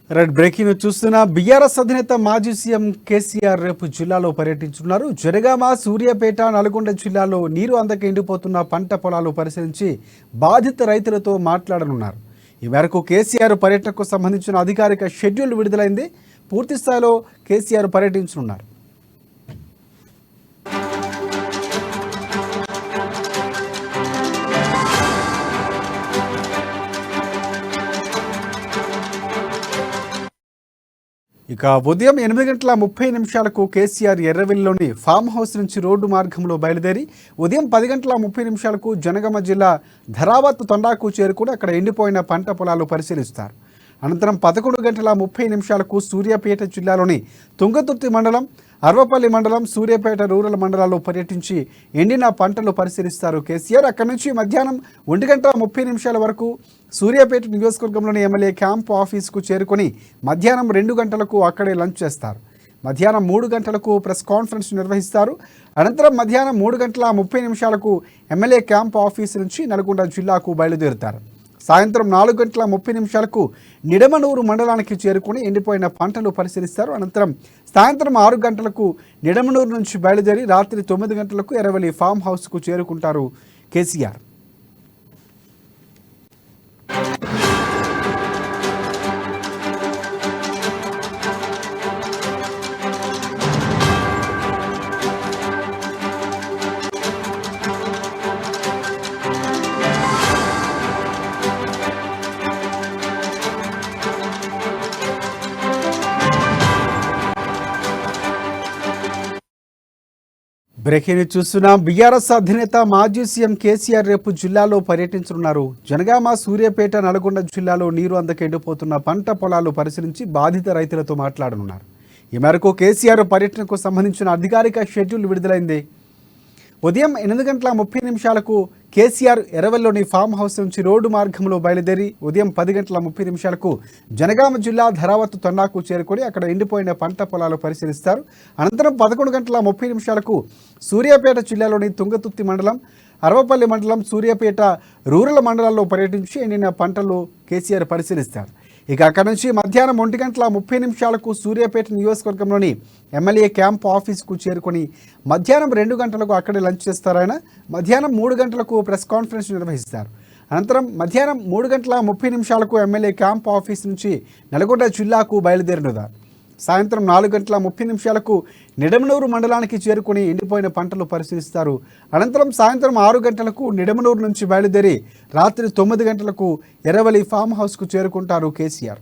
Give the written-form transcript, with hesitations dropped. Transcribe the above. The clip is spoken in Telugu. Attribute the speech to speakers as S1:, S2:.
S1: రెడ్ బ్రేకింగ్ చూస్తున్న బీఆర్ఎస్ అధినేత మాజీ సీఎం కేసీఆర్ రేపు జిల్లాలో పర్యటించున్నారు. జనగామ, సూర్యాపేట, నల్గొండ జిల్లాలో నీరు అందక ఎండిపోతున్న పంట పొలాలు పరిశీలించి బాధిత రైతులతో మాట్లాడనున్నారు. ఈ మేరకు కేసీఆర్ పర్యటనకు సంబంధించిన అధికారిక షెడ్యూల్ విడుదలైంది. పూర్తి స్థాయిలో కేసీఆర్ పర్యటించనున్నారు. ఇక ఉదయం 8:30 కేసీఆర్ ఎర్రవెల్లిలోని ఫామ్ హౌస్ నుంచి రోడ్డు మార్గంలో బయలుదేరి ఉదయం 10:30 జనగామ జిల్లా ధరావత్ తండాకు చేరుకుని అక్కడ ఎండిపోయిన పంట పొలాలు పరిశీలిస్తారు. అనంతరం 11:30 సూర్యాపేట జిల్లాలోని తుంగతుర్తి మండలం, అర్వపల్లి మండలం, సూర్యాపేట రూరల్ మండలాల్లో పర్యటించి ఎండిన పంటలు పరిశీలిస్తారు కేసీఆర్. అక్కడి నుంచి మధ్యాహ్నం 1:30 వరకు సూర్యాపేట నియోజకవర్గంలోని ఎమ్మెల్యే క్యాంపు ఆఫీసుకు చేరుకొని మధ్యాహ్నం 2 గంటలకు అక్కడే లంచ్ చేస్తారు. మధ్యాహ్నం 3 గంటలకు ప్రెస్ కాన్ఫరెన్స్ నిర్వహిస్తారు. అనంతరం మధ్యాహ్నం 3:30 ఎమ్మెల్యే క్యాంపు ఆఫీసు నుంచి నల్గొండ జిల్లాకు బయలుదేరుతారు. సాయంత్రం 4:30 నిడమనూరు మండలానికి చేరుకుని ఎండిపోయిన పంటలు పరిశీలిస్తారు. అనంతరం సాయంత్రం 6 గంటలకు నిడమనూరు నుంచి బయలుదేరి రాత్రి 9 గంటలకు ఎర్రవెల్లి ఫామ్ హౌస్కు చేరుకుంటారు కేసీఆర్. బ్రేకింగ్ చూస్తున్నాం. బీఆర్ఎస్ అధినేత మాజీ సీఎం కేసీఆర్ రేపు జిల్లాలో పర్యటించనున్నారు. జనగామ, సూర్యాపేట, నల్గొండ జిల్లాలో నీరు అందక ఎండిపోతున్న పంట పొలాలు పరిశీలించి బాధిత రైతులతో మాట్లాడనున్నారు. ఈ మేరకు కేసీఆర్ పర్యటనకు సంబంధించిన అధికారిక షెడ్యూల్ విడుదలైంది. ఉదయం 8:30 కేసీఆర్ ఎర్రవెల్లిలోని ఫామ్ హౌస్ నుంచి రోడ్డు మార్గంలో బయలుదేరి ఉదయం 10:30 జనగామ జిల్లా ధరావత్ తండాకు చేరుకొని అక్కడ ఎండిపోయిన పంట పొలాలు పరిశీలిస్తారు. అనంతరం 11:30 సూర్యాపేట జిల్లాలోని తుంగతుర్తి మండలం, అర్వపల్లి మండలం, సూర్యాపేట రూరల్ మండలాల్లో పర్యటించి ఎండిన పంటలు కేసీఆర్ పరిశీలిస్తారు. ఇక అక్కడి నుంచి మధ్యాహ్నం 1:30 సూర్యాపేట నియోజకవర్గంలోని ఎమ్మెల్యే క్యాంప్ ఆఫీస్కు చేరుకొని మధ్యాహ్నం 2 గంటలకు అక్కడే లంచ్ చేస్తారు. ఆయన మధ్యాహ్నం 3 గంటలకు ప్రెస్ కాన్ఫరెన్స్ నిర్వహిస్తారు. అనంతరం మధ్యాహ్నం 3:30 ఎమ్మెల్యే క్యాంప్ ఆఫీస్ నుంచి నల్గొండ జిల్లాకు బయలుదేరినారు. సాయంత్రం 4:30 నిడమనూరు మండలానికి చేరుకుని ఎండిపోయిన పంటలు పరిశీలిస్తారు. అనంతరం సాయంత్రం 6 గంటలకు నిడమనూరు నుంచి బయలుదేరి రాత్రి 9 గంటలకు ఎర్రవెల్లి ఫామ్ హౌస్కు చేరుకుంటారు కేసీఆర్.